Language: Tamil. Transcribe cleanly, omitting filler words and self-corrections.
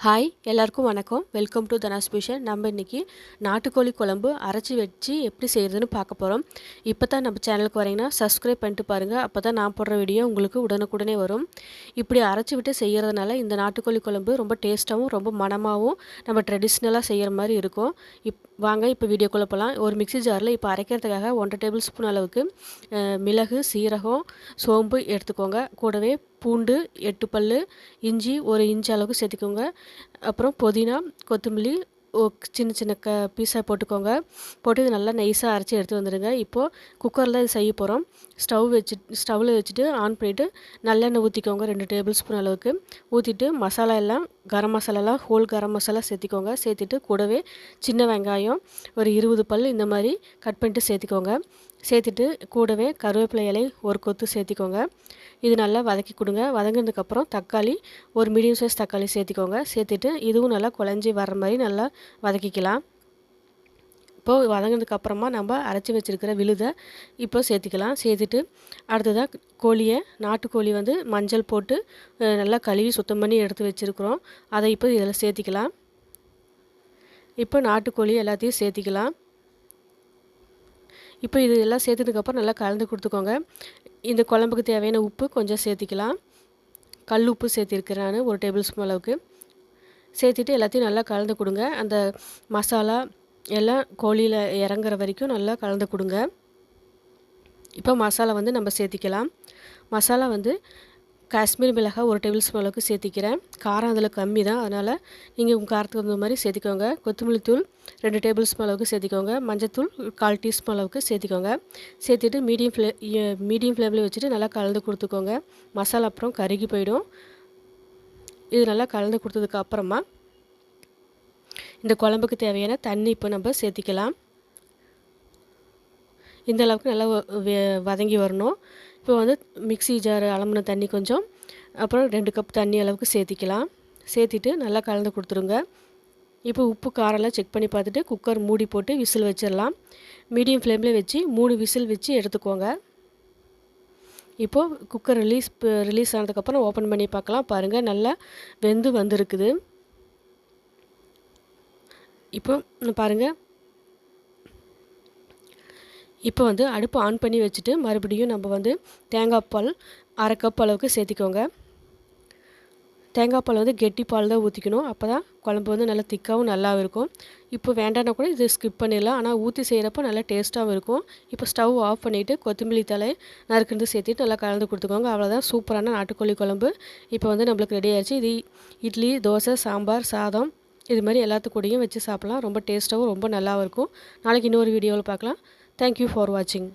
ஹாய் எல்லாருக்கும் வணக்கம். வெல்கம் டு தனாஸ் ஸ்பெஷல். நம்ம இன்றைக்கி நாட்டுக்கோழி குழம்பு அரைச்சி வச்சு எப்படி செய்கிறதுன்னு பார்க்க போகிறோம். இப்போ தான் நம்ம சேனலுக்கு வரீங்கன்னா சப்ஸ்கிரைப் பண்ணிட்டு பாருங்கள். அப்போ தான் நான் போடுற வீடியோ உங்களுக்கு உடனுக்குடனே வரும். இப்படி அரைச்சி விட்டு செய்கிறதுனால இந்த நாட்டுக்கோழி குழம்பு ரொம்ப டேஸ்ட்டாகவும் ரொம்ப மணமாகவும் நம்ம ட்ரெடிஷ்னலாக செய்கிற மாதிரி இருக்கும். வாங்க இப்போ வீடியோக்குள்ளே போகலாம். ஒரு மிக்ஸி ஜாரில் இப்போ அரைக்கிறதுக்காக 1 டேபிள் ஸ்பூன் அளவுக்கு மிளகு, சீரகம், சோம்பு எடுத்துக்கோங்க. கூடவே பூண்டு 8 பல், இஞ்சி 1 இன்ச் அளவுக்கு சேர்த்துக்கோங்க. அப்புறம் புதினா, கொத்தமல்லி சின்ன சின்ன பீஸாக போட்டுக்கோங்க. போட்டு இது நல்லா நைஸாக அரைச்சி எடுத்து வந்துடுங்க. இப்போது குக்கரில் இது செய்ய போகிறோம். ஸ்டவ்வில் வச்சுட்டு ஆன் பண்ணிவிட்டு நல்லெண்ணெய் ஊற்றிக்கோங்க. 2 டேபிள் ஸ்பூன் அளவுக்கு ஊற்றிட்டு மசாலா எல்லாம் கரம் மசாலாலாம் ஹோல் கரம் மசாலா சேர்த்திக்கோங்க. சேர்த்துட்டு கூடவே சின்ன வெங்காயம் ஒரு 20 பல் இந்த மாதிரி கட் பண்ணிட்டு சேர்த்திக்கோங்க. சேர்த்துட்டு கூடவே கருவேப்பிலை இலை ஒரு கொத்து சேர்த்திக்கோங்க. இது நல்லா வதக்கி கொடுங்க. வதங்கினதுக்கப்புறம் தக்காளி ஒரு மீடியம் சைஸ் தக்காளி சேர்த்திக்கோங்க. சேர்த்துட்டு இதுவும் நல்லா குழஞ்சி வர்ற மாதிரி நல்லா வதக்கிக்கலாம். இப்போது வதங்கினதுக்கப்புறமா நம்ம அரைச்சி வச்சுருக்கிற விழுதை இப்போ சேர்த்திக்கலாம். சேர்த்துட்டு அடுத்ததாக கோழியை நாட்டுக்கோழி மஞ்சள் போட்டு நல்லா கழுவி சுத்தம் பண்ணி எடுத்து வச்சுருக்குறோம். அதை இப்போ இதில் சேர்த்திக்கலாம். இப்போ நாட்டுக்கோழி எல்லாத்தையும் சேர்த்திக்கலாம். இப்போ இது எல்லாம் சேர்த்ததுக்கப்புறம் நல்லா கலந்து கொடுத்துக்கோங்க. இந்த குழம்புக்கு தேவையான உப்பு கொஞ்சம் சேர்த்திக்கலாம். கல் உப்பு சேர்த்திருக்கிறேன் நான் 1 டேபிள் ஸ்பூன் அளவுக்கு. சேர்த்துட்டு எல்லாத்தையும் நல்லா கலந்து கொடுங்க. அந்த மசாலா எல்லாம் கோழியில் இறங்குற வரைக்கும் நல்லா கலந்து கொடுங்க. இப்போ மசாலா நம்ம சேர்த்திக்கலாம். மசாலா காஷ்மீர் மிளகாய் 1 டேபிள் ஸ்பூன் அளவுக்கு சேர்த்திக்கிறேன். காரம் அதில் கம்மி தான், அதனால் நீங்கள் உங்கள் காரத்துக்கு தகுந்த மாதிரி சேர்த்திக்கோங்க. கொத்தமல்லி தூள் 2 டேபிள் ஸ்பூன் அளவுக்கு சேர்த்திக்கோங்க. மஞ்சத்தூள் 1/4 டீஸ்பூன் அளவுக்கு சேர்த்திக்கோங்க. சேர்த்துட்டு மீடியம் ஃப்ளேமில் வச்சுட்டு நல்லா கலந்து கொடுத்துக்கோங்க. மசாலா அப்புறம் கருகி போயிடும். இது நல்லா கலந்து கொடுத்ததுக்கு அப்புறமா இந்த குழம்புக்கு தேவையான தண்ணி இப்போ நம்ம சேர்த்திக்கலாம். இந்த அளவுக்கு நல்லா வதங்கி வரணும். இப்போ மிக்ஸி ஜார் அலம்பின தண்ணி கொஞ்சம், அப்புறம் 2 கப் தண்ணி அளவுக்கு சேர்த்திக்கலாம். சேர்த்திட்டு நல்லா கலந்து கொடுத்துருங்க. இப்போ உப்பு காரெல்லாம் செக் பண்ணி பார்த்துட்டு குக்கர் மூடி போட்டு விசில் வச்சிடலாம். மீடியம் ஃப்ளேமில் வச்சு 3 விசில் வச்சு எடுத்துக்கோங்க. இப்போது குக்கர் ரிலீஸ் ஆனதுக்கப்புறம் ஓப்பன் பண்ணி பார்க்கலாம். பாருங்கள், நல்லா வெந்து வந்திருக்குது. இப்போ பாருங்கள், இப்போ அடுப்பு ஆன் பண்ணி வச்சுட்டு மறுபடியும் நம்ம தேங்காய் பால் 1/2 கப் அளவுக்கு சேர்த்திக்கோங்க. தேங்காய் பால் கெட்டி பால் தான் ஊற்றிக்கணும். அப்போ தான் குழம்பு நல்லா திக்காகவும் நல்லாவும் இருக்கும். இப்போ வேண்டான்னா கூட இது ஸ்கிப் பண்ணிடலாம். ஆனால் ஊற்றி செய்கிறப்போ நல்லா டேஸ்ட்டாகவும் இருக்கும். இப்போ ஸ்டவ் ஆஃப் பண்ணிவிட்டு கொத்தமல்லி தழை நறுக்குன்னு சேர்த்துட்டு நல்லா கலந்து கொடுத்துக்கோங்க. அவ்வளோதான், சூப்பரான நாட்டுக்கோழி குழம்பு இப்போ நம்மளுக்கு ரெடி ஆயிடுச்சு. இது இட்லி, தோசை, சாம்பார், சாதம் இது மாதிரி எல்லாத்துக்கூடையும் வச்சு சாப்பிட்லாம். ரொம்ப டேஸ்ட்டாகவும் ரொம்ப நல்லாவும் இருக்கும். நாளைக்கு இன்னொரு வீடியோவில் பார்க்கலாம். Thank you for watching.